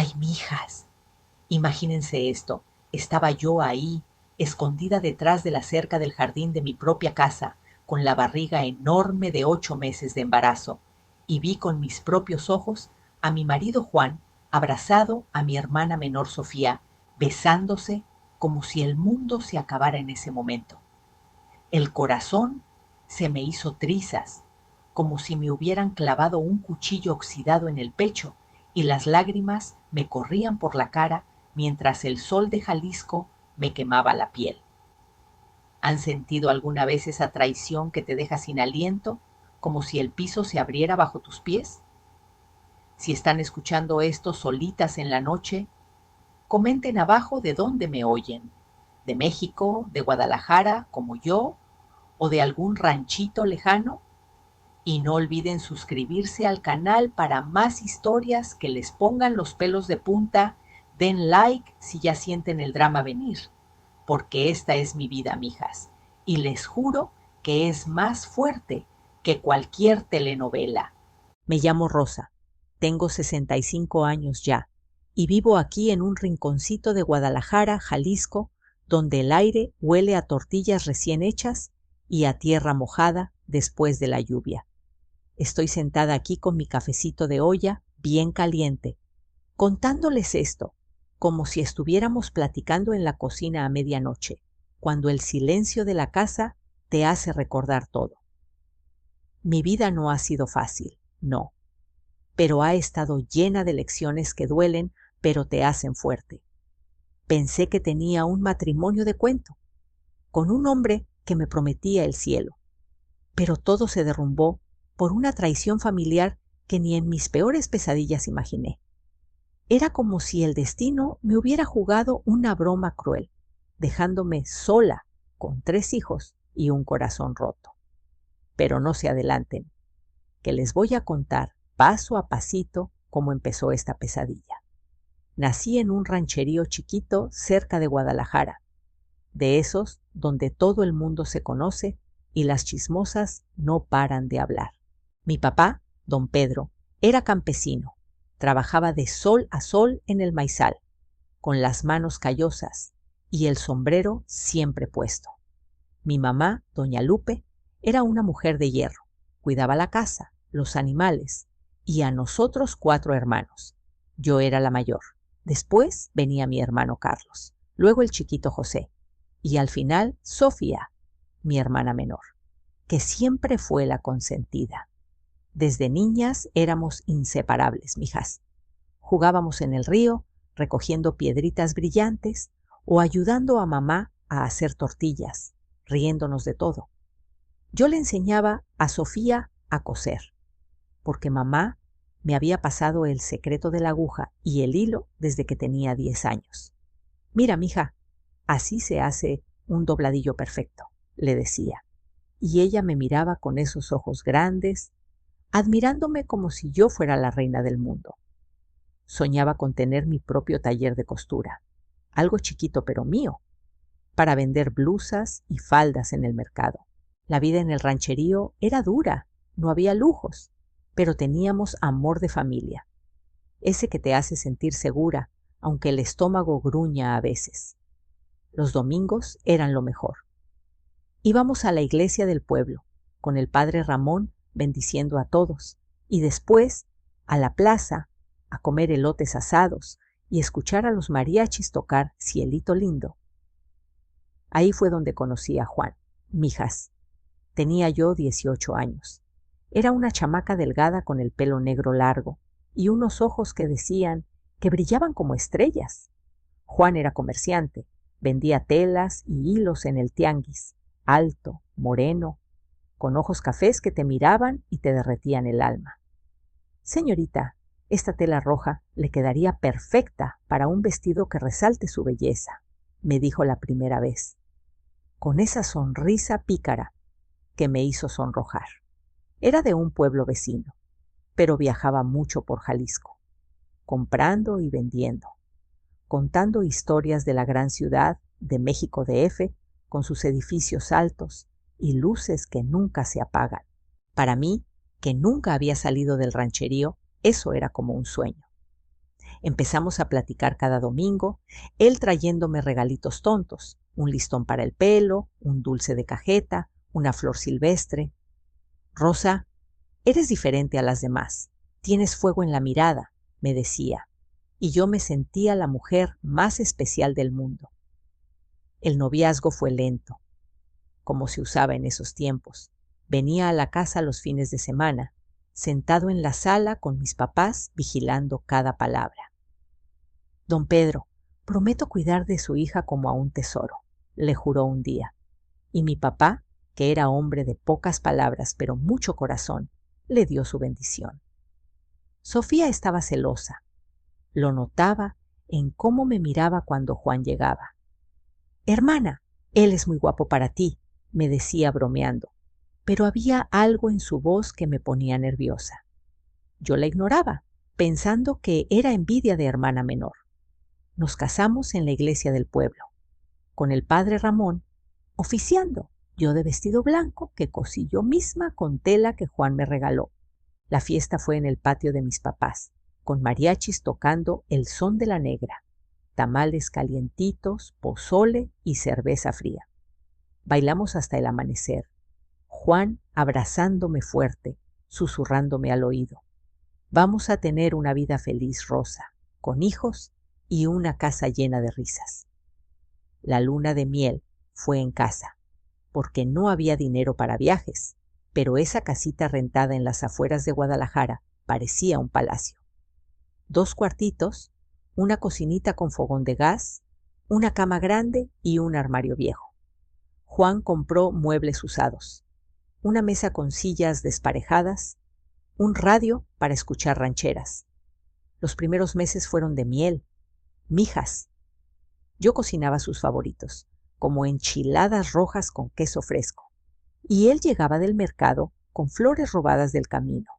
Ay, mijas, imagínense esto. Estaba yo ahí, escondida detrás de la cerca del jardín de mi propia casa, con la barriga enorme de 8 meses de embarazo, y vi con mis propios ojos a mi marido Juan abrazado a mi hermana menor Sofía, besándose como si el mundo se acabara en ese momento. El corazón se me hizo trizas, como si me hubieran clavado un cuchillo oxidado en el pecho, y las lágrimas me corrían por la cara mientras el sol de Jalisco me quemaba la piel. ¿Han sentido alguna vez esa traición que te deja sin aliento, como si el piso se abriera bajo tus pies? Si están escuchando esto solitas en la noche, comenten abajo de dónde me oyen. ¿De México, de Guadalajara, como yo, o de algún ranchito lejano? Y no olviden suscribirse al canal para más historias que les pongan los pelos de punta. Den like si ya sienten el drama venir, porque esta es mi vida, mijas, y les juro que es más fuerte que cualquier telenovela. Me llamo Rosa, tengo 65 años ya, y vivo aquí en un rinconcito de Guadalajara, Jalisco, donde el aire huele a tortillas recién hechas y a tierra mojada después de la lluvia. Estoy sentada aquí con mi cafecito de olla bien caliente, contándoles esto, como si estuviéramos platicando en la cocina a medianoche, cuando el silencio de la casa te hace recordar todo. Mi vida no ha sido fácil, no, pero ha estado llena de lecciones que duelen, pero te hacen fuerte. Pensé que tenía un matrimonio de cuento, con un hombre que me prometía el cielo, pero todo se derrumbó por una traición familiar que ni en mis peores pesadillas imaginé. Era como si el destino me hubiera jugado una broma cruel, dejándome sola con 3 hijos y un corazón roto. Pero no se adelanten, que les voy a contar paso a pasito cómo empezó esta pesadilla. Nací en un rancherío chiquito cerca de Guadalajara, de esos donde todo el mundo se conoce y las chismosas no paran de hablar. Mi papá, don Pedro, era campesino, trabajaba de sol a sol en el maizal, con las manos callosas y el sombrero siempre puesto. Mi mamá, doña Lupe, era una mujer de hierro, cuidaba la casa, los animales y a nosotros 4 hermanos. Yo era la mayor. Después venía mi hermano Carlos, luego el chiquito José y al final Sofía, mi hermana menor, que siempre fue la consentida. Desde niñas éramos inseparables, mijas. Jugábamos en el río, recogiendo piedritas brillantes o ayudando a mamá a hacer tortillas, riéndonos de todo. Yo le enseñaba a Sofía a coser, porque mamá me había pasado el secreto de la aguja y el hilo desde que tenía 10 años. Mira, mija, así se hace un dobladillo perfecto, le decía. Y ella me miraba con esos ojos grandes, admirándome como si yo fuera la reina del mundo. Soñaba con tener mi propio taller de costura, algo chiquito pero mío, para vender blusas y faldas en el mercado. La vida en el rancherío era dura, no había lujos, pero teníamos amor de familia, ese que te hace sentir segura, aunque el estómago gruña a veces. Los domingos eran lo mejor. Íbamos a la iglesia del pueblo, con el padre Ramón bendiciendo a todos, y después a la plaza a comer elotes asados y escuchar a los mariachis tocar Cielito Lindo. Ahí fue donde conocí a Juan, mijas. Tenía yo 18 años. Era una chamaca delgada con el pelo negro largo y unos ojos que decían que brillaban como estrellas. Juan era comerciante, vendía telas y hilos en el tianguis, alto, moreno, con ojos cafés que te miraban y te derretían el alma. Señorita, esta tela roja le quedaría perfecta para un vestido que resalte su belleza, me dijo la primera vez, con esa sonrisa pícara que me hizo sonrojar. Era de un pueblo vecino, pero viajaba mucho por Jalisco, comprando y vendiendo, contando historias de la gran ciudad de México DF, con sus edificios altos y luces que nunca se apagan. Para mí, que nunca había salido del rancherío, eso era como un sueño. Empezamos a platicar cada domingo, él trayéndome regalitos tontos, un listón para el pelo, un dulce de cajeta, una flor silvestre. Rosa, eres diferente a las demás, tienes fuego en la mirada, me decía, y yo me sentía la mujer más especial del mundo. El noviazgo fue lento, como se usaba en esos tiempos. Venía a la casa los fines de semana, sentado en la sala con mis papás vigilando cada palabra. Don Pedro, prometo cuidar de su hija como a un tesoro, le juró un día. Y mi papá, que era hombre de pocas palabras pero mucho corazón, le dio su bendición. Sofía estaba celosa. Lo notaba en cómo me miraba cuando Juan llegaba. Hermana, él es muy guapo para ti, me decía bromeando, pero había algo en su voz que me ponía nerviosa. Yo la ignoraba, pensando que era envidia de hermana menor. Nos casamos en la iglesia del pueblo, con el padre Ramón, oficiando, yo de vestido blanco que cosí yo misma con tela que Juan me regaló. La fiesta fue en el patio de mis papás, con mariachis tocando El Son de la Negra, tamales calientitos, pozole y cerveza fría. Bailamos hasta el amanecer, Juan abrazándome fuerte, susurrándome al oído. Vamos a tener una vida feliz, Rosa, con hijos y una casa llena de risas. La luna de miel fue en casa, porque no había dinero para viajes, pero esa casita rentada en las afueras de Guadalajara parecía un palacio. 2 cuartitos, una cocinita con fogón de gas, una cama grande y un armario viejo. Juan compró muebles usados, una mesa con sillas desparejadas, un radio para escuchar rancheras. Los primeros meses fueron de miel, mijas. Yo cocinaba sus favoritos, como enchiladas rojas con queso fresco, y él llegaba del mercado con flores robadas del camino.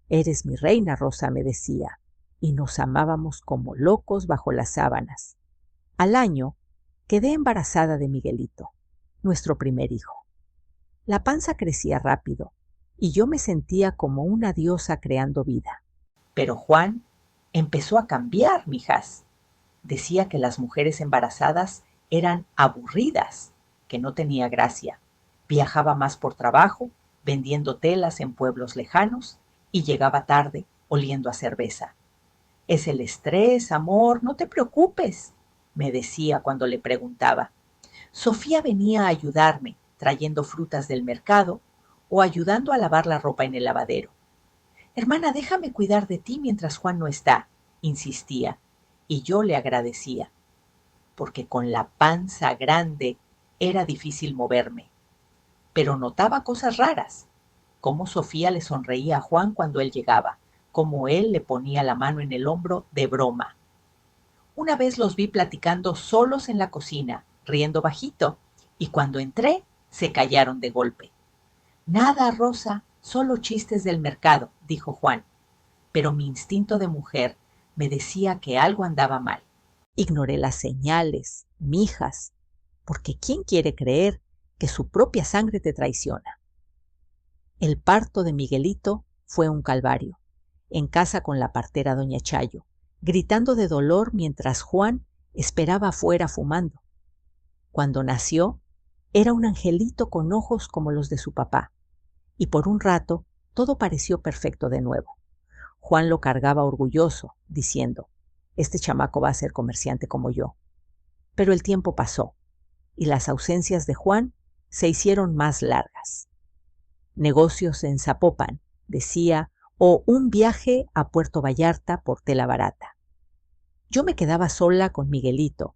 Eres mi reina, Rosa, me decía, y nos amábamos como locos bajo las sábanas. Al año quedé embarazada de Miguelito, nuestro primer hijo. La panza crecía rápido, y yo me sentía como una diosa creando vida. Pero Juan empezó a cambiar, mijas. Decía que las mujeres embarazadas eran aburridas, que no tenía gracia. Viajaba más por trabajo, vendiendo telas en pueblos lejanos, y llegaba tarde, oliendo a cerveza. Es el estrés, amor, no te preocupes, me decía cuando le preguntaba. Sofía venía a ayudarme, trayendo frutas del mercado o ayudando a lavar la ropa en el lavadero. Hermana, déjame cuidar de ti mientras Juan no está, insistía, y yo le agradecía, porque con la panza grande era difícil moverme. Pero notaba cosas raras, cómo Sofía le sonreía a Juan cuando él llegaba, cómo él le ponía la mano en el hombro de broma. Una vez los vi platicando solos en la cocina, riendo bajito, y cuando entré, se callaron de golpe. Nada, Rosa, solo chistes del mercado, dijo Juan, pero mi instinto de mujer me decía que algo andaba mal. Ignoré las señales, mijas, porque ¿quién quiere creer que su propia sangre te traiciona? El parto de Miguelito fue un calvario, en casa con la partera doña Chayo, gritando de dolor mientras Juan esperaba afuera fumando. Cuando nació, era un angelito con ojos como los de su papá, y por un rato todo pareció perfecto de nuevo. Juan lo cargaba orgulloso, diciendo, este chamaco va a ser comerciante como yo. Pero el tiempo pasó, y las ausencias de Juan se hicieron más largas. Negocios en Zapopan, decía, o un viaje a Puerto Vallarta por tela barata. Yo me quedaba sola con Miguelito,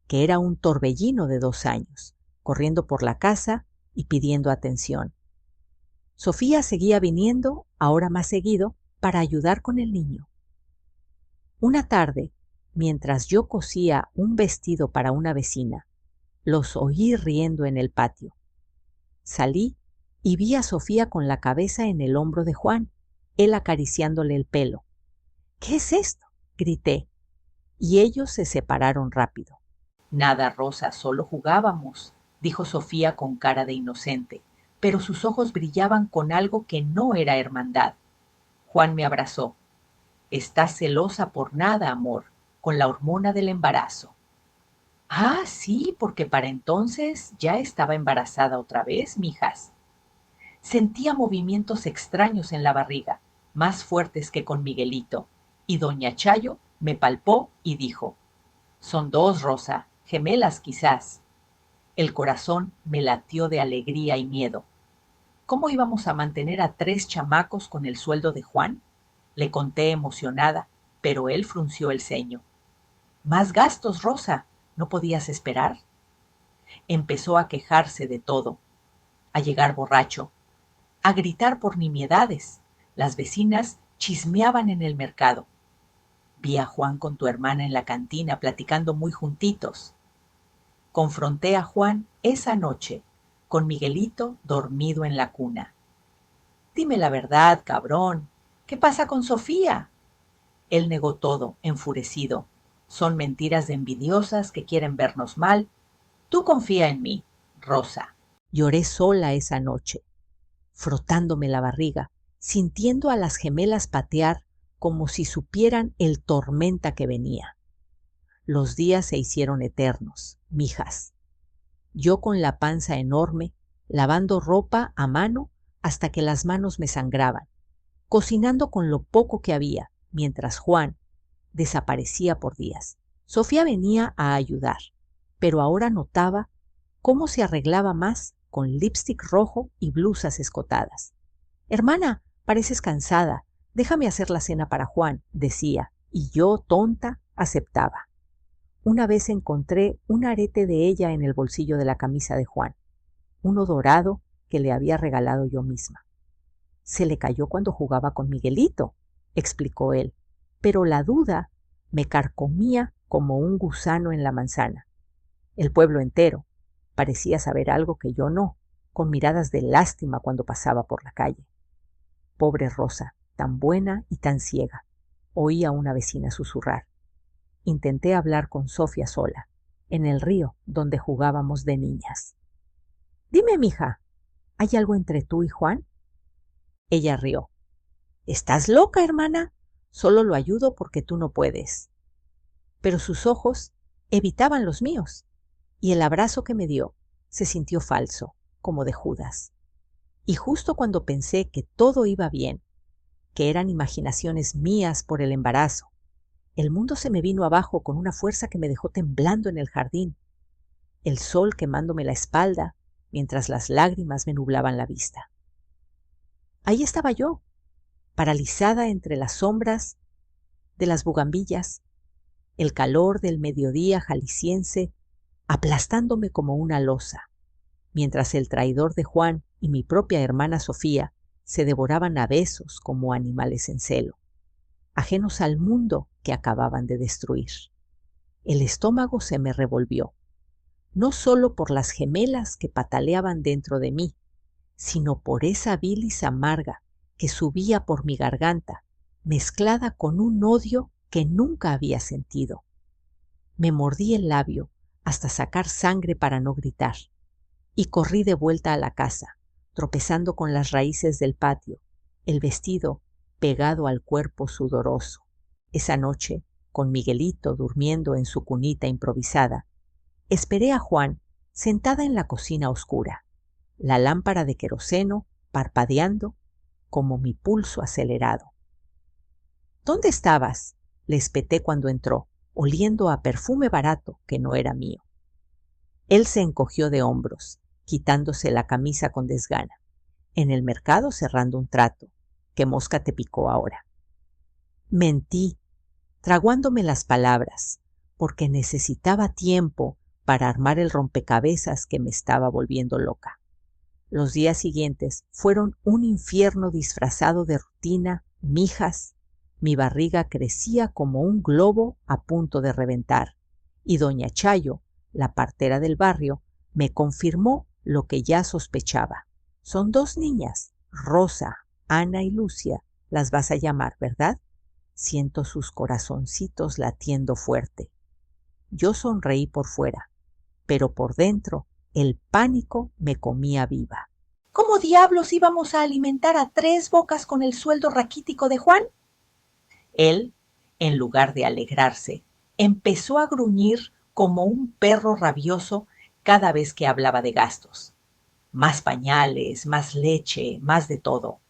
que era un torbellino de 2 años, corriendo por la casa y pidiendo atención. Sofía seguía viniendo, ahora más seguido, para ayudar con el niño. Una tarde, mientras yo cosía un vestido para una vecina, los oí riendo en el patio. Salí y vi a Sofía con la cabeza en el hombro de Juan, él acariciándole el pelo. ¿Qué es esto?, grité, y ellos se separaron rápido. Nada, Rosa, solo jugábamos, dijo Sofía con cara de inocente, pero sus ojos brillaban con algo que no era hermandad. Juan me abrazó. Estás celosa por nada, amor, con la hormona del embarazo. Ah, sí, porque para entonces ya estaba embarazada otra vez, mijas. Sentía movimientos extraños en la barriga, más fuertes que con Miguelito, y doña Chayo me palpó y dijo: son dos, Rosa, gemelas quizás. El corazón me latió de alegría y miedo. ¿Cómo íbamos a mantener a 3 chamacos con el sueldo de Juan? Le conté emocionada, pero él frunció el ceño. Más gastos, Rosa. ¿No podías esperar? Empezó a quejarse de todo, a llegar borracho, a gritar por nimiedades. Las vecinas chismeaban en el mercado. Vi a Juan con tu hermana en la cantina platicando muy juntitos. Confronté a Juan esa noche, con Miguelito dormido en la cuna. Dime la verdad, cabrón. ¿Qué pasa con Sofía? Él negó todo, enfurecido. Son mentiras de envidiosas que quieren vernos mal. Tú confía en mí, Rosa. Lloré sola esa noche, frotándome la barriga, sintiendo a las gemelas patear como si supieran el tormenta que venía. Los días se hicieron eternos, mijas. Yo con la panza enorme, lavando ropa a mano hasta que las manos me sangraban, cocinando con lo poco que había, mientras Juan desaparecía por días. Sofía venía a ayudar, pero ahora notaba cómo se arreglaba más con lipstick rojo y blusas escotadas. Hermana, pareces cansada, déjame hacer la cena para Juan, decía, y yo, tonta, aceptaba. Una vez encontré un arete de ella en el bolsillo de la camisa de Juan, uno dorado que le había regalado yo misma. Se le cayó cuando jugaba con Miguelito, explicó él, pero la duda me carcomía como un gusano en la manzana. El pueblo entero parecía saber algo que yo no, con miradas de lástima cuando pasaba por la calle. Pobre Rosa, tan buena y tan ciega, oía una vecina susurrar. Intenté hablar con Sofía sola, en el río donde jugábamos de niñas. Dime, mija, ¿hay algo entre tú y Juan? Ella rió. ¿Estás loca, hermana? Solo lo ayudo porque tú no puedes. Pero sus ojos evitaban los míos, y el abrazo que me dio se sintió falso, como de Judas. Y justo cuando pensé que todo iba bien, que eran imaginaciones mías por el embarazo, el mundo se me vino abajo con una fuerza que me dejó temblando en el jardín, el sol quemándome la espalda mientras las lágrimas me nublaban la vista. Ahí estaba yo, paralizada entre las sombras de las bugambillas, el calor del mediodía jalisciense aplastándome como una losa, mientras el traidor de Juan y mi propia hermana Sofía se devoraban a besos como animales en celo, ajenos al mundo que acababan de destruir. El estómago se me revolvió, no solo por las gemelas que pataleaban dentro de mí, sino por esa bilis amarga que subía por mi garganta, mezclada con un odio que nunca había sentido. Me mordí el labio hasta sacar sangre para no gritar, y corrí de vuelta a la casa, tropezando con las raíces del patio, el vestido pegado al cuerpo sudoroso. Esa noche, con Miguelito durmiendo en su cunita improvisada, esperé a Juan sentada en la cocina oscura, la lámpara de queroseno parpadeando como mi pulso acelerado. ¿Dónde estabas?, le espeté cuando entró, oliendo a perfume barato que no era mío. Él se encogió de hombros, quitándose la camisa con desgana. En el mercado cerrando un trato. ¿Qué mosca te picó ahora? Mentí, traguándome las palabras, porque necesitaba tiempo para armar el rompecabezas que me estaba volviendo loca. Los días siguientes fueron un infierno disfrazado de rutina, mijas. Mi barriga crecía como un globo a punto de reventar, y doña Chayo, la partera del barrio, me confirmó lo que ya sospechaba. Son 2 niñas, Rosa, Ana y Lucia, las vas a llamar, ¿verdad? Siento sus corazoncitos latiendo fuerte. Yo sonreí por fuera, pero por dentro el pánico me comía viva. ¿Cómo diablos íbamos a alimentar a 3 bocas con el sueldo raquítico de Juan? Él, en lugar de alegrarse, empezó a gruñir como un perro rabioso cada vez que hablaba de gastos. Más pañales, más leche, más de todo.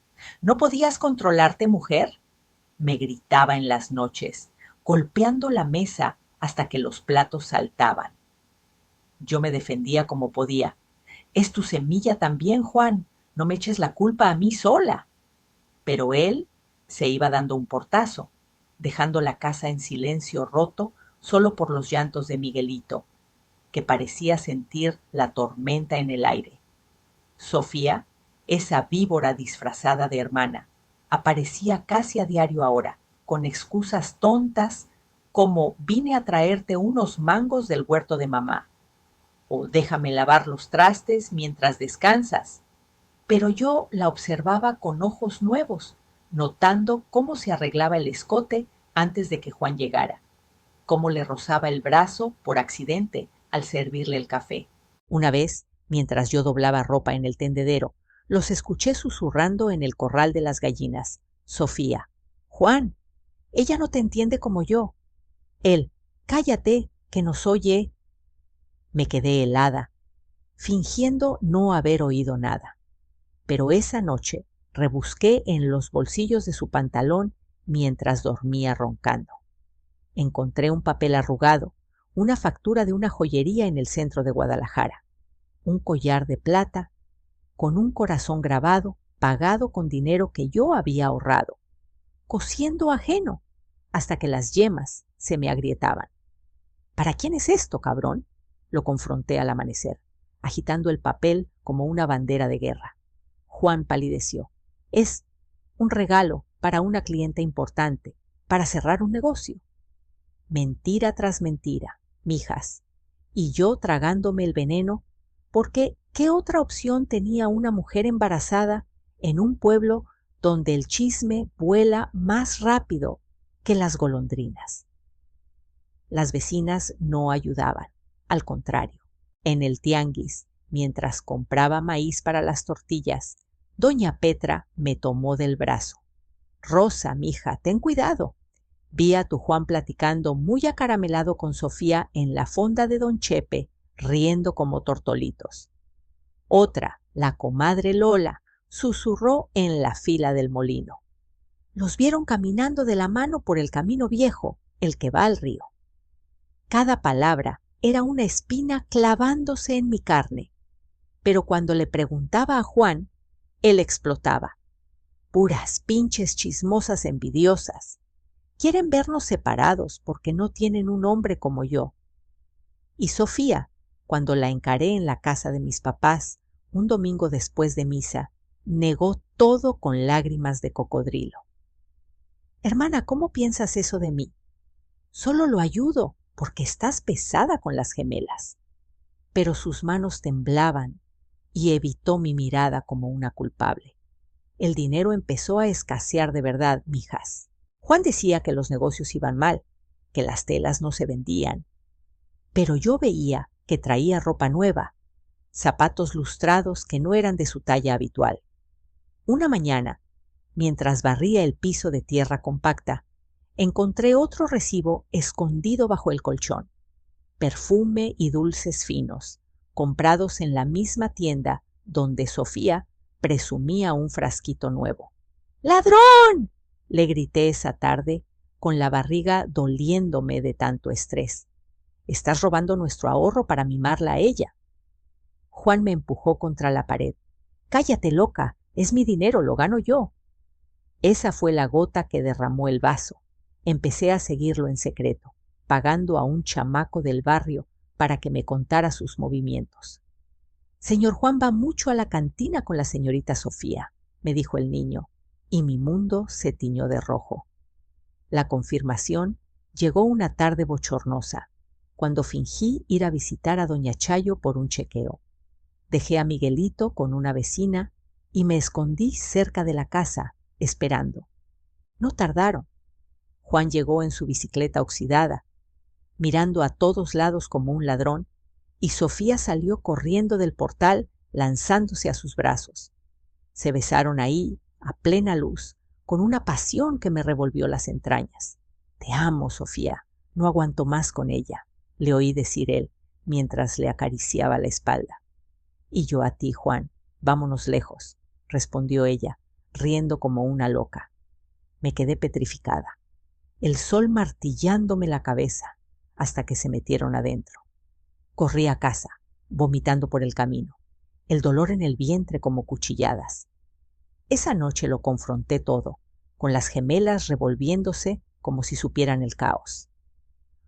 ¿No podías controlarte, mujer?, me gritaba en las noches, golpeando la mesa hasta que los platos saltaban. Yo me defendía como podía. Es tu semilla también, Juan. No me eches la culpa a mí sola. Pero él se iba dando un portazo, dejando la casa en silencio roto solo por los llantos de Miguelito, que parecía sentir la tormenta en el aire. Sofía, esa víbora disfrazada de hermana, aparecía casi a diario ahora, con excusas tontas como vine a traerte unos mangos del huerto de mamá, o déjame lavar los trastes mientras descansas. Pero yo la observaba con ojos nuevos, notando cómo se arreglaba el escote antes de que Juan llegara, cómo le rozaba el brazo por accidente al servirle el café. Una vez, mientras yo doblaba ropa en el tendedero, los escuché susurrando en el corral de las gallinas. Sofía: Juan, ella no te entiende como yo. Él: cállate, que nos oye. Me quedé helada, fingiendo no haber oído nada. Pero esa noche rebusqué en los bolsillos de su pantalón mientras dormía roncando. Encontré un papel arrugado, una factura de una joyería en el centro de Guadalajara, un collar de plata con un corazón grabado, pagado con dinero que yo había ahorrado, cosiendo ajeno, hasta que las yemas se me agrietaban. ¿Para quién es esto, cabrón?, lo confronté al amanecer, agitando el papel como una bandera de guerra. Juan palideció. Es un regalo para una clienta importante, para cerrar un negocio. Mentira tras mentira, mijas, y yo tragándome el veneno, porque ¿qué otra opción tenía una mujer embarazada en un pueblo donde el chisme vuela más rápido que las golondrinas? Las vecinas no ayudaban, al contrario. En el tianguis, mientras compraba maíz para las tortillas, doña Petra me tomó del brazo. Rosa, mija, ten cuidado. Vi a tu Juan platicando muy acaramelado con Sofía en la fonda de don Chepe, riendo como tortolitos. Otra, la comadre Lola, susurró en la fila del molino. Los vieron caminando de la mano por el camino viejo, el que va al río. Cada palabra era una espina clavándose en mi carne, pero cuando le preguntaba a Juan, él explotaba. Puras pinches chismosas envidiosas. Quieren vernos separados porque no tienen un hombre como yo. Y Sofía, cuando la encaré en la casa de mis papás, un domingo después de misa, negó todo con lágrimas de cocodrilo. Hermana, ¿cómo piensas eso de mí? Solo lo ayudo porque estás pesada con las gemelas. Pero sus manos temblaban y evitó mi mirada como una culpable. El dinero empezó a escasear de verdad, mijas. Juan decía que los negocios iban mal, que las telas no se vendían. Pero yo veía que traía ropa nueva, zapatos lustrados que no eran de su talla habitual. Una mañana, mientras barría el piso de tierra compacta, encontré otro recibo escondido bajo el colchón. Perfume y dulces finos, comprados en la misma tienda donde Sofía presumía un frasquito nuevo. ¡Ladrón!, le grité esa tarde, con la barriga doliéndome de tanto estrés. Estás robando nuestro ahorro para mimarla a ella. Juan me empujó contra la pared. Cállate, loca, es mi dinero, lo gano yo. Esa fue la gota que derramó el vaso. Empecé a seguirlo en secreto, pagando a un chamaco del barrio para que me contara sus movimientos. Señor Juan va mucho a la cantina con la señorita Sofía, me dijo el niño, y mi mundo se tiñó de rojo. La confirmación llegó una tarde bochornosa, cuando fingí ir a visitar a doña Chayo por un chequeo. Dejé a Miguelito con una vecina y me escondí cerca de la casa, esperando. No tardaron. Juan llegó en su bicicleta oxidada, mirando a todos lados como un ladrón, y Sofía salió corriendo del portal lanzándose a sus brazos. Se besaron ahí, a plena luz, con una pasión que me revolvió las entrañas. «Te amo, Sofía, no aguanto más con ella», le oí decir él, mientras le acariciaba la espalda. «Y yo a ti, Juan, vámonos lejos», respondió ella, riendo como una loca. Me quedé petrificada, el sol martillándome la cabeza hasta que se metieron adentro. Corrí a casa, vomitando por el camino, el dolor en el vientre como cuchilladas. Esa noche lo confronté todo, con las gemelas revolviéndose como si supieran el caos.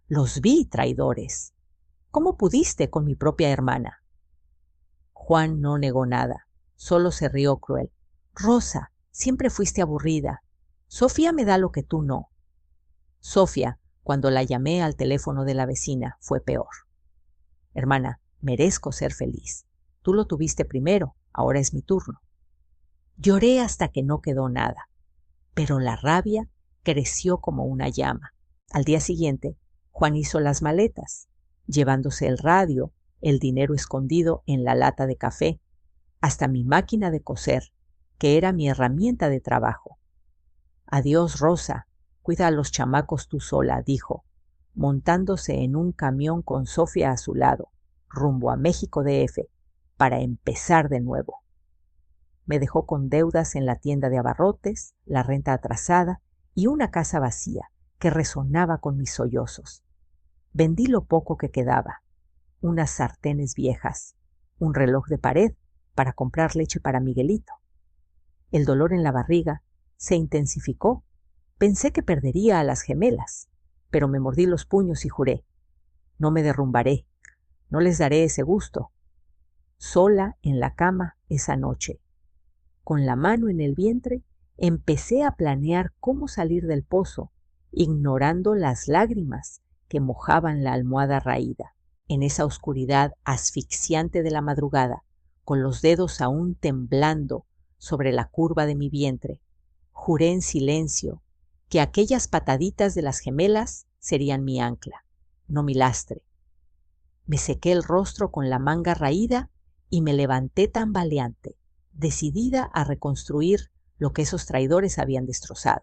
«Los vi, traidores. ¿Cómo pudiste con mi propia hermana?» Juan no negó nada, solo se rió cruel. «Rosa, siempre fuiste aburrida. Sofía me da lo que tú no». Sofía, cuando la llamé al teléfono de la vecina, fue peor. «Hermana, merezco ser feliz. Tú lo tuviste primero, ahora es mi turno». Lloré hasta que no quedó nada, pero la rabia creció como una llama. Al día siguiente, Juan hizo las maletas, llevándose el radio, el dinero escondido en la lata de café, hasta mi máquina de coser, que era mi herramienta de trabajo. «Adiós, Rosa, cuida a los chamacos tú sola», dijo, montándose en un camión con Sofía a su lado, rumbo a México DF, para empezar de nuevo. Me dejó con deudas en la tienda de abarrotes, la renta atrasada y una casa vacía que resonaba con mis sollozos. Vendí lo poco que quedaba, unas sartenes viejas, un reloj de pared para comprar leche para Miguelito. El dolor en la barriga se intensificó. Pensé que perdería a las gemelas, pero me mordí los puños y juré: «No me derrumbaré, no les daré ese gusto». Sola en la cama esa noche, con la mano en el vientre, empecé a planear cómo salir del pozo, ignorando las lágrimas que mojaban la almohada raída. En esa oscuridad asfixiante de la madrugada, con los dedos aún temblando sobre la curva de mi vientre, juré en silencio que aquellas pataditas de las gemelas serían mi ancla, no mi lastre. Me sequé el rostro con la manga raída y me levanté tambaleante, decidida a reconstruir lo que esos traidores habían destrozado.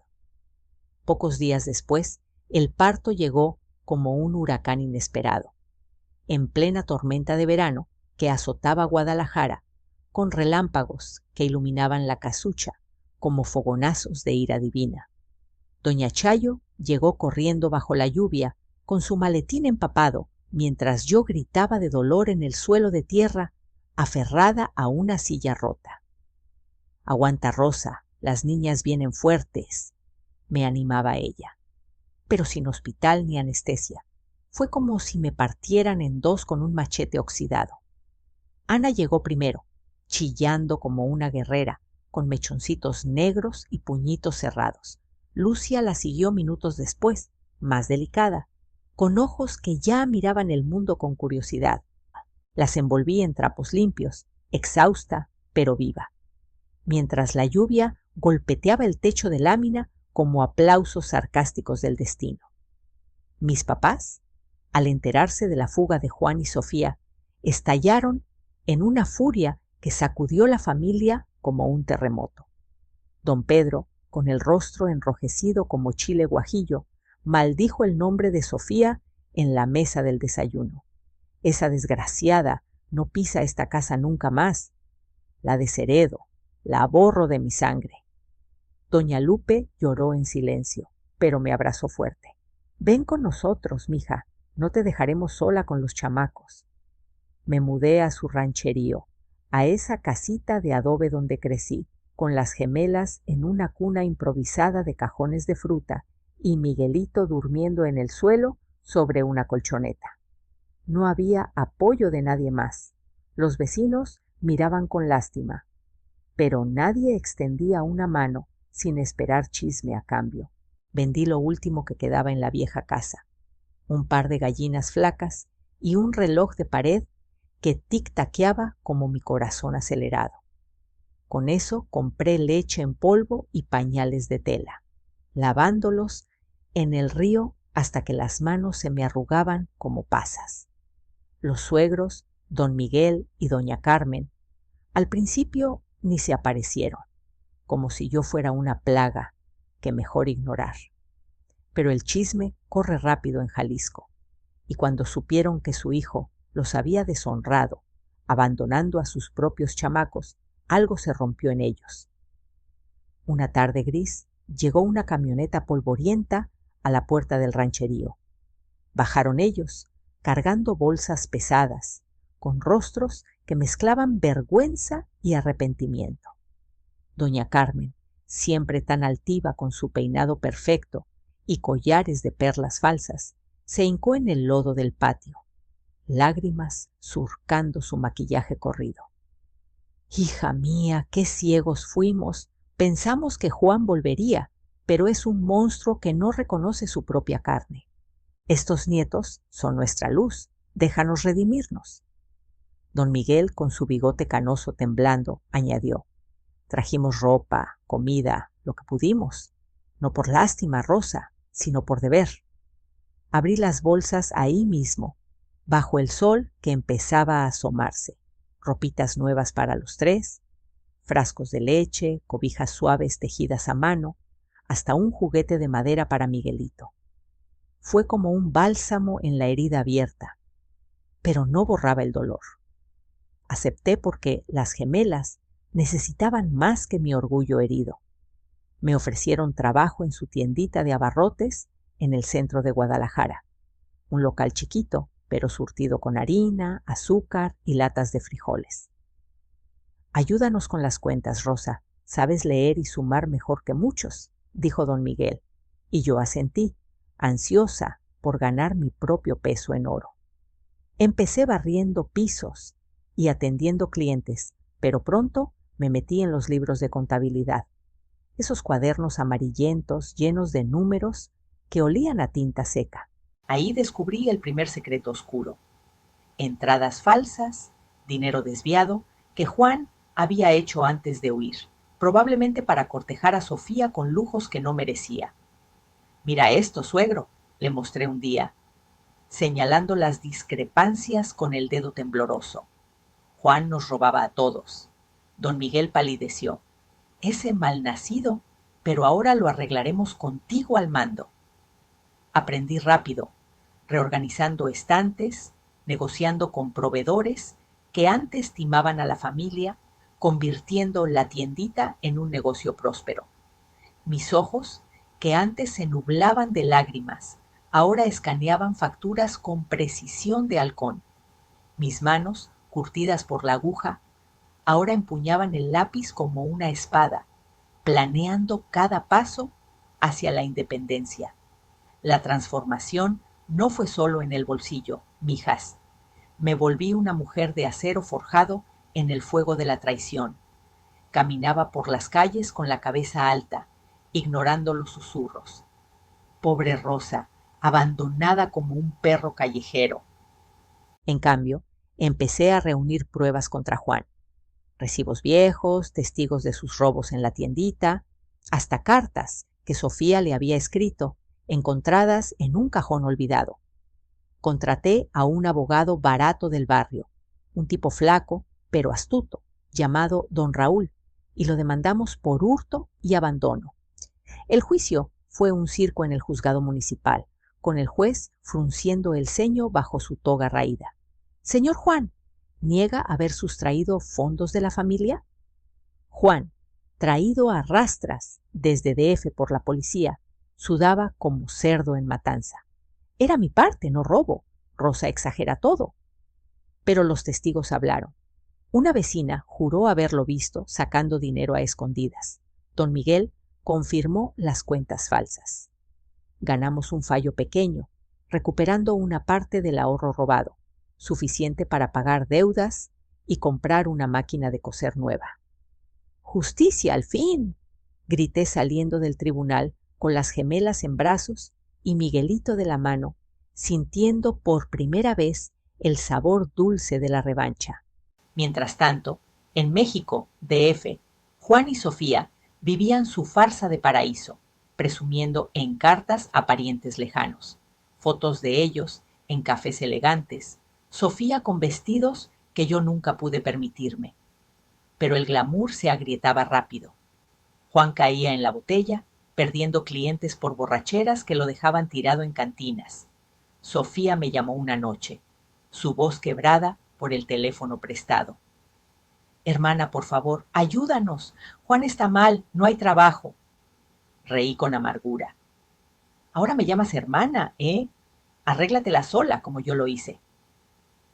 Pocos días después, el parto llegó como un huracán inesperado, en plena tormenta de verano que azotaba Guadalajara, con relámpagos que iluminaban la casucha como fogonazos de ira divina. Doña Chayo llegó corriendo bajo la lluvia con su maletín empapado, mientras yo gritaba de dolor en el suelo de tierra, aferrada a una silla rota. «Aguanta, Rosa, las niñas vienen fuertes», me animaba ella. Pero sin hospital ni anestesia. Fue como si me partieran en dos con un machete oxidado. Ana llegó primero, chillando como una guerrera, con mechoncitos negros y puñitos cerrados. Lucia la siguió minutos después, más delicada, con ojos que ya miraban el mundo con curiosidad. Las envolví en trapos limpios, exhausta pero viva, mientras la lluvia golpeteaba el techo de lámina como aplausos sarcásticos del destino. Mis papás, al enterarse de la fuga de Juan y Sofía, estallaron en una furia que sacudió la familia como un terremoto. Don Pedro, con el rostro enrojecido como chile guajillo, maldijo el nombre de Sofía en la mesa del desayuno. «Esa desgraciada no pisa esta casa nunca más. La desheredo, la borro de mi sangre». Doña Lupe lloró en silencio, pero me abrazó fuerte. «Ven con nosotros, mija, no te dejaremos sola con los chamacos». Me mudé a su rancherío, a esa casita de adobe donde crecí, con las gemelas en una cuna improvisada de cajones de fruta y Miguelito durmiendo en el suelo sobre una colchoneta. No había apoyo de nadie más. Los vecinos miraban con lástima, pero nadie extendía una mano sin esperar chisme a cambio. Vendí lo último que quedaba en la vieja casa, un par de gallinas flacas y un reloj de pared que tic-taqueaba como mi corazón acelerado. Con eso compré leche en polvo y pañales de tela, lavándolos en el río hasta que las manos se me arrugaban como pasas. Los suegros, don Miguel y doña Carmen, al principio ni se aparecieron, como si yo fuera una plaga que mejor ignorar. Pero el chisme corre rápido en Jalisco, y cuando supieron que su hijo los había deshonrado, abandonando a sus propios chamacos, algo se rompió en ellos. Una tarde gris llegó una camioneta polvorienta a la puerta del rancherío. Bajaron ellos, cargando bolsas pesadas, con rostros que mezclaban vergüenza y arrepentimiento. Doña Carmen, siempre tan altiva con su peinado perfecto y collares de perlas falsas, se hincó en el lodo del patio, lágrimas surcando su maquillaje corrido. Hija mía, qué ciegos fuimos. Pensamos que Juan volvería, pero es un monstruo que no reconoce su propia carne. Estos nietos son nuestra luz, déjanos redimirnos. Don Miguel, con su bigote canoso temblando, añadió: trajimos ropa, comida, lo que pudimos. No por lástima, Rosa, sino por deber. Abrí las bolsas ahí mismo, bajo el sol que empezaba a asomarse. Ropitas nuevas para los tres, frascos de leche, cobijas suaves tejidas a mano, hasta un juguete de madera para Miguelito. Fue como un bálsamo en la herida abierta, pero no borraba el dolor. Acepté porque las gemelas necesitaban más que mi orgullo herido. Me ofrecieron trabajo en su tiendita de abarrotes en el centro de Guadalajara, un local chiquito, pero surtido con harina, azúcar y latas de frijoles. Ayúdanos con las cuentas, Rosa. Sabes leer y sumar mejor que muchos, dijo don Miguel, y yo asentí, ansiosa por ganar mi propio peso en oro. Empecé barriendo pisos y atendiendo clientes, pero pronto me metí en los libros de contabilidad, esos cuadernos amarillentos llenos de números que olían a tinta seca. Ahí descubrí el primer secreto oscuro: entradas falsas, dinero desviado que Juan había hecho antes de huir, probablemente para cortejar a Sofía con lujos que no merecía. Mira esto, suegro, le mostré un día, señalando las discrepancias con el dedo tembloroso. Juan nos robaba a todos. Don Miguel palideció. Ese malnacido, pero ahora lo arreglaremos contigo al mando. Aprendí rápido, reorganizando estantes, negociando con proveedores que antes timaban a la familia, convirtiendo la tiendita en un negocio próspero. Mis ojos, que antes se nublaban de lágrimas, ahora escaneaban facturas con precisión de halcón. Mis manos, curtidas por la aguja, ahora empuñaban el lápiz como una espada, planeando cada paso hacia la independencia. La transformación no fue solo en el bolsillo, mijas. Me volví una mujer de acero forjado en el fuego de la traición. Caminaba por las calles con la cabeza alta, ignorando los susurros. Pobre Rosa, abandonada como un perro callejero. En cambio, empecé a reunir pruebas contra Juan. Recibos viejos, testigos de sus robos en la tiendita, hasta cartas que Sofía le había escrito, encontradas en un cajón olvidado. Contraté a un abogado barato del barrio, un tipo flaco, pero astuto, llamado don Raúl, y lo demandamos por hurto y abandono. El juicio fue un circo en el juzgado municipal, con el juez frunciendo el ceño bajo su toga raída. Señor Juan, ¿niega haber sustraído fondos de la familia? Juan, traído a rastras desde DF por la policía, sudaba como cerdo en matanza. Era mi parte, no robo. Rosa exagera todo. Pero los testigos hablaron. Una vecina juró haberlo visto sacando dinero a escondidas. Don Miguel confirmó las cuentas falsas. Ganamos un fallo pequeño, recuperando una parte del ahorro robado, suficiente para pagar deudas y comprar una máquina de coser nueva. ¡Justicia, al fin!, grité saliendo del tribunal con las gemelas en brazos y Miguelito de la mano, sintiendo por primera vez el sabor dulce de la revancha. Mientras tanto, en México, DF, Juan y Sofía vivían su farsa de paraíso, presumiendo en cartas a parientes lejanos, fotos de ellos en cafés elegantes, Sofía con vestidos que yo nunca pude permitirme. Pero el glamour se agrietaba rápido. Juan caía en la botella, perdiendo clientes por borracheras que lo dejaban tirado en cantinas. Sofía me llamó una noche, su voz quebrada por el teléfono prestado. Hermana, por favor, ayúdanos. Juan está mal, no hay trabajo. Reí con amargura. Ahora me llamas hermana, ¿eh? Arréglatela sola, como yo lo hice.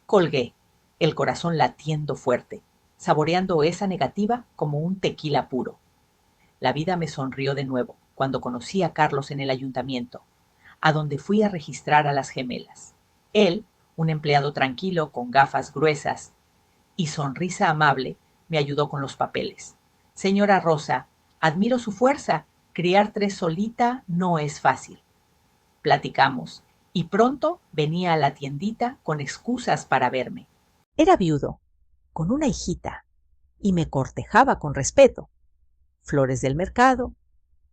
Colgué, el corazón latiendo fuerte, saboreando esa negativa como un tequila puro. La vida me sonrió de nuevo cuando conocí a Carlos en el ayuntamiento, a donde fui a registrar a las gemelas. Él, un empleado tranquilo con gafas gruesas y sonrisa amable, me ayudó con los papeles. Señora Rosa, admiro su fuerza. Criar 3 solita no es fácil. Platicamos, y pronto venía a la tiendita con excusas para verme. Era viudo, con una hijita, y me cortejaba con respeto. Flores del mercado,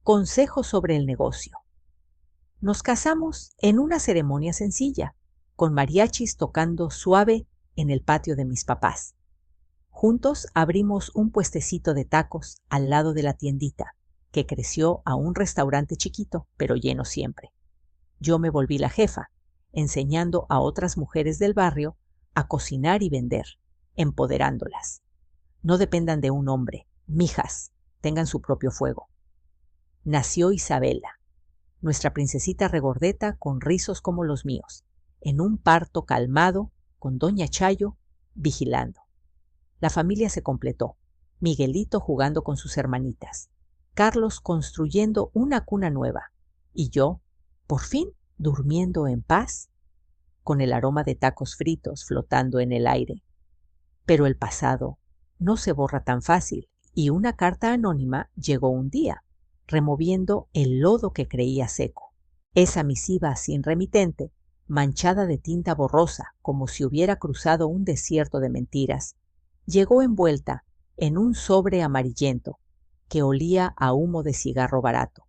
consejos sobre el negocio. Nos casamos en una ceremonia sencilla, con mariachis tocando suave en el patio de mis papás. Juntos abrimos un puestecito de tacos al lado de la tiendita, que creció a un restaurante chiquito, pero lleno siempre. Yo me volví la jefa, enseñando a otras mujeres del barrio a cocinar y vender, empoderándolas. No dependan de un hombre, mijas, tengan su propio fuego. Nació Isabela, nuestra princesita regordeta con rizos como los míos, en un parto calmado con doña Chayo vigilando. La familia se completó, Miguelito jugando con sus hermanitas, Carlos construyendo una cuna nueva y yo, por fin, durmiendo en paz, con el aroma de tacos fritos flotando en el aire. Pero el pasado no se borra tan fácil y una carta anónima llegó un día, removiendo el lodo que creía seco. Esa misiva sin remitente, manchada de tinta borrosa como si hubiera cruzado un desierto de mentiras, llegó envuelta en un sobre amarillento que olía a humo de cigarro barato,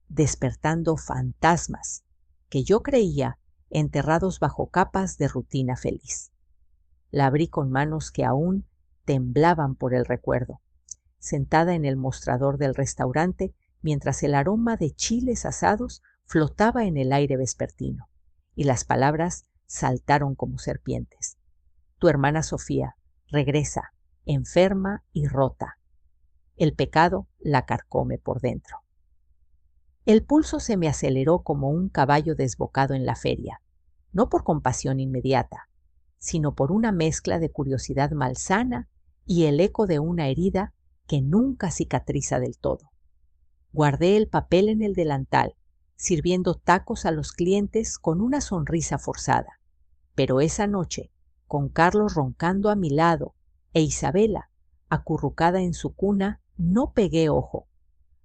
despertando fantasmas que yo creía enterrados bajo capas de rutina feliz. La abrí con manos que aún temblaban por el recuerdo, sentada en el mostrador del restaurante mientras el aroma de chiles asados flotaba en el aire vespertino, y las palabras saltaron como serpientes. Tu hermana Sofía regresa, enferma y rota. El pecado la carcome por dentro. El pulso se me aceleró como un caballo desbocado en la feria, no por compasión inmediata, sino por una mezcla de curiosidad malsana y el eco de una herida que nunca cicatriza del todo. Guardé el papel en el delantal, sirviendo tacos a los clientes con una sonrisa forzada. Pero esa noche, con Carlos roncando a mi lado e Isabela acurrucada en su cuna, no pegué ojo,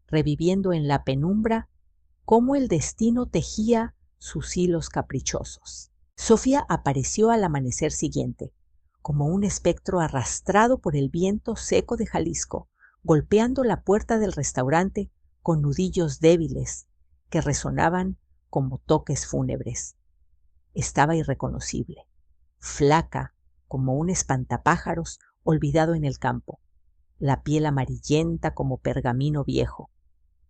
reviviendo en la penumbra cómo el destino tejía sus hilos caprichosos. Sofía apareció al amanecer siguiente, como un espectro arrastrado por el viento seco de Jalisco, golpeando la puerta del restaurante con nudillos débiles que resonaban como toques fúnebres. Estaba irreconocible, flaca como un espantapájaros olvidado en el campo, la piel amarillenta como pergamino viejo,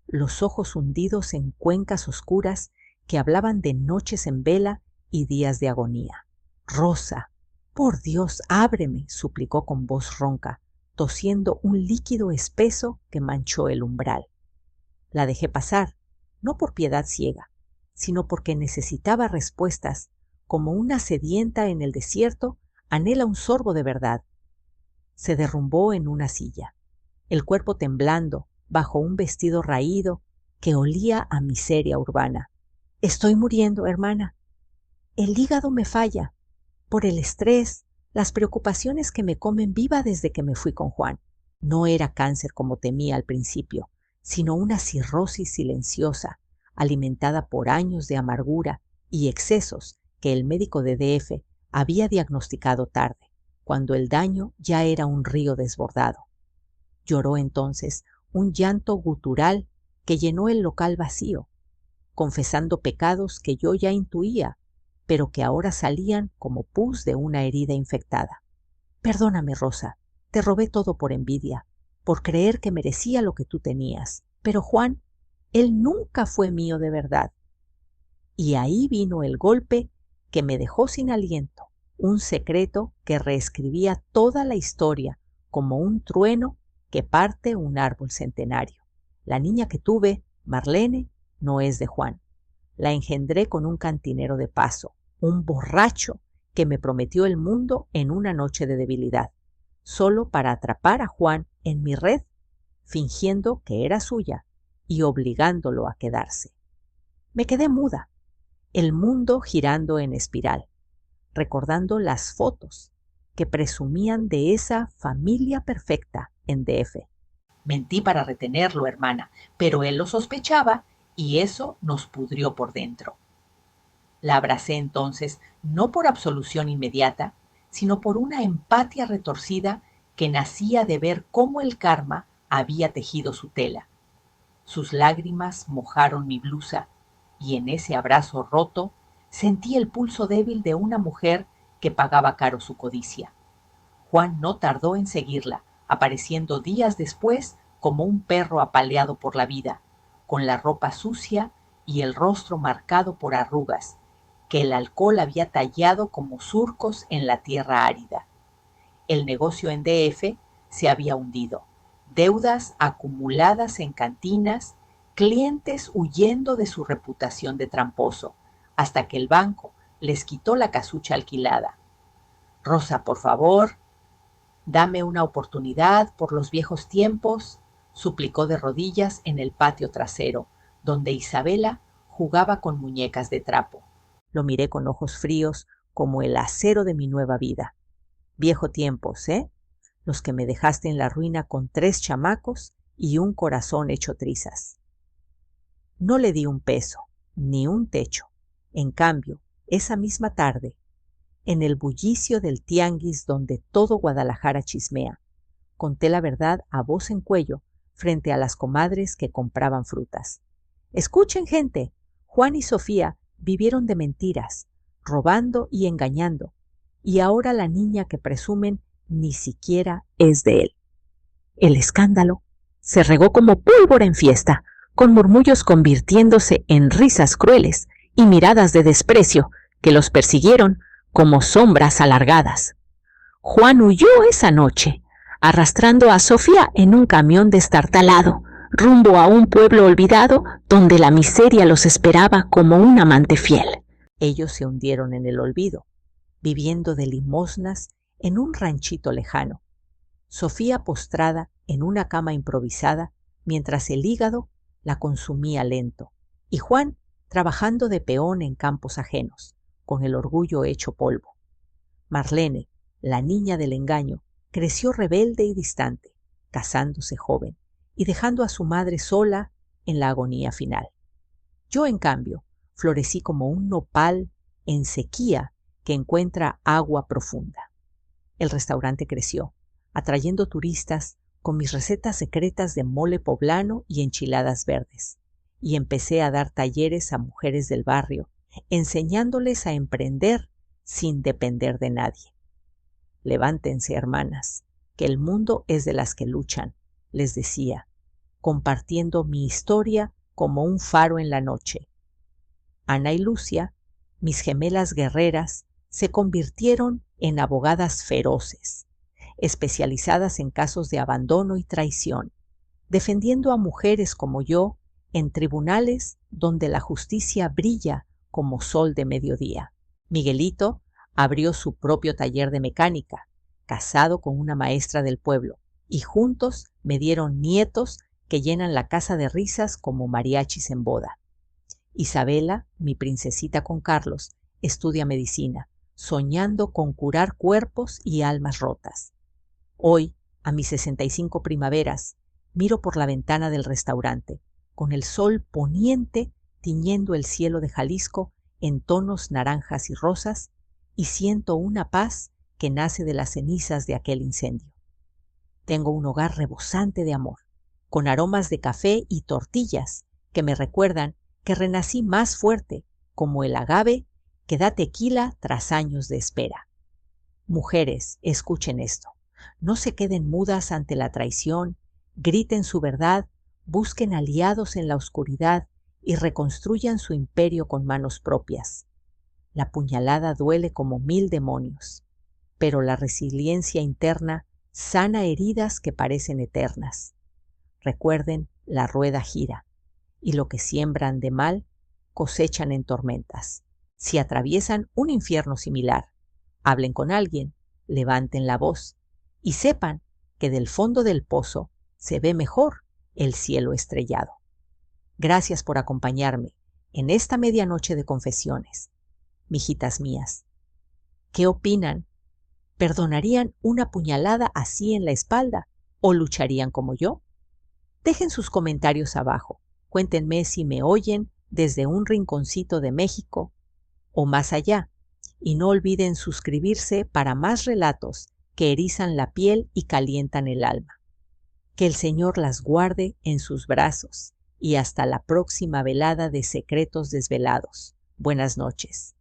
los ojos hundidos en cuencas oscuras que hablaban de noches en vela y días de agonía. Rosa, por Dios, ábreme, suplicó con voz ronca, tosiendo un líquido espeso que manchó el umbral. La dejé pasar, no por piedad ciega, sino porque necesitaba respuestas, como una sedienta en el desierto anhela un sorbo de verdad. Se derrumbó en una silla, el cuerpo temblando bajo un vestido raído que olía a miseria urbana. Estoy muriendo, hermana. El hígado me falla, por el estrés, las preocupaciones que me comen viva desde que me fui con Juan. No era cáncer como temía al principio, sino una cirrosis silenciosa, alimentada por años de amargura y excesos que el médico de DF había diagnosticado tarde, cuando el daño ya era un río desbordado. Lloró entonces un llanto gutural que llenó el local vacío, confesando pecados que yo ya intuía, pero que ahora salían como pus de una herida infectada. Perdóname, Rosa, te robé todo por envidia, por creer que merecía lo que tú tenías. Pero Juan, Él nunca fue mío de verdad. Y ahí vino el golpe que me dejó sin aliento, un secreto que reescribía toda la historia como un trueno que parte un árbol centenario. La niña que tuve, Marlene, no es de Juan. La engendré con un cantinero de paso, un borracho que me prometió el mundo en una noche de debilidad, solo para atrapar a Juan en mi red, fingiendo que era suya y obligándolo a quedarse. Me quedé muda, el mundo girando en espiral, recordando las fotos que presumían de esa familia perfecta en DF. Mentí para retenerlo, hermana, pero él lo sospechaba y eso nos pudrió por dentro. La abracé entonces, no por absolución inmediata, sino por una empatía retorcida que nacía de ver cómo el karma había tejido su tela. Sus lágrimas mojaron mi blusa y en ese abrazo roto sentí el pulso débil de una mujer que pagaba caro su codicia. Juan no tardó en seguirla, apareciendo días después como un perro apaleado por la vida, con la ropa sucia y el rostro marcado por arrugas, que el alcohol había tallado como surcos en la tierra árida. El negocio en DF se había hundido, deudas acumuladas en cantinas, clientes huyendo de su reputación de tramposo, hasta que el banco les quitó la casucha alquilada. Rosa, por favor, dame una oportunidad por los viejos tiempos, suplicó de rodillas en el patio trasero, donde Isabela jugaba con muñecas de trapo. Lo miré con ojos fríos como el acero de mi nueva vida. Viejo tiempos, ¿eh? Los que me dejaste en la ruina con 3 chamacos y un corazón hecho trizas. No le di un peso, ni un techo. En cambio, esa misma tarde, en el bullicio del tianguis donde todo Guadalajara chismea, conté la verdad a voz en cuello frente a las comadres que compraban frutas. Escuchen, gente, Juan y Sofía vivieron de mentiras, robando y engañando, y ahora la niña que presumen ni siquiera es de él. El escándalo se regó como pólvora en fiesta, con murmullos convirtiéndose en risas crueles y miradas de desprecio que los persiguieron como sombras alargadas. Juan huyó esa noche, arrastrando a Sofía en un camión destartalado, rumbo a un pueblo olvidado donde la miseria los esperaba como un amante fiel. Ellos se hundieron en el olvido, viviendo de limosnas en un ranchito lejano. Sofía postrada en una cama improvisada mientras el hígado la consumía lento, y Juan trabajando de peón en campos ajenos, con el orgullo hecho polvo. Marlene, la niña del engaño, creció rebelde y distante, casándose joven y dejando a su madre sola en la agonía final. Yo, en cambio, florecí como un nopal en sequía que encuentra agua profunda. El restaurante creció, atrayendo turistas con mis recetas secretas de mole poblano y enchiladas verdes, y empecé a dar talleres a mujeres del barrio, enseñándoles a emprender sin depender de nadie. Levántense, hermanas, que el mundo es de las que luchan, les decía, compartiendo mi historia como un faro en la noche. Ana y Lucia, mis gemelas guerreras, se convirtieron en abogadas feroces, especializadas en casos de abandono y traición, defendiendo a mujeres como yo en tribunales donde la justicia brilla como sol de mediodía. Miguelito abrió su propio taller de mecánica, casado con una maestra del pueblo, y juntos me dieron nietos que llenan la casa de risas como mariachis en boda. Isabela, mi princesita con Carlos, estudia medicina, soñando con curar cuerpos y almas rotas. Hoy, a mis 65 primaveras, miro por la ventana del restaurante, con el sol poniente tiñendo el cielo de Jalisco en tonos naranjas y rosas, y siento una paz que nace de las cenizas de aquel incendio. Tengo un hogar rebosante de amor, con aromas de café y tortillas que me recuerdan que renací más fuerte, como el agave que da tequila tras años de espera. Mujeres, escuchen esto. No se queden mudas ante la traición, griten su verdad, busquen aliados en la oscuridad y reconstruyan su imperio con manos propias. La puñalada duele como 1000 demonios, pero la resiliencia interna sana heridas que parecen eternas. Recuerden, la rueda gira, y lo que siembran de mal, cosechan en tormentas. Si atraviesan un infierno similar, hablen con alguien, levanten la voz, y sepan que del fondo del pozo se ve mejor el cielo estrellado. Gracias por acompañarme en esta medianoche de confesiones. Mijitas mías, ¿qué opinan? ¿Perdonarían una puñalada así en la espalda o lucharían como yo? Dejen sus comentarios abajo. Cuéntenme si me oyen desde un rinconcito de México o más allá. Y no olviden suscribirse para más relatos que erizan la piel y calientan el alma. Que el Señor las guarde en sus brazos y hasta la próxima velada de Secretos Desvelados. Buenas noches.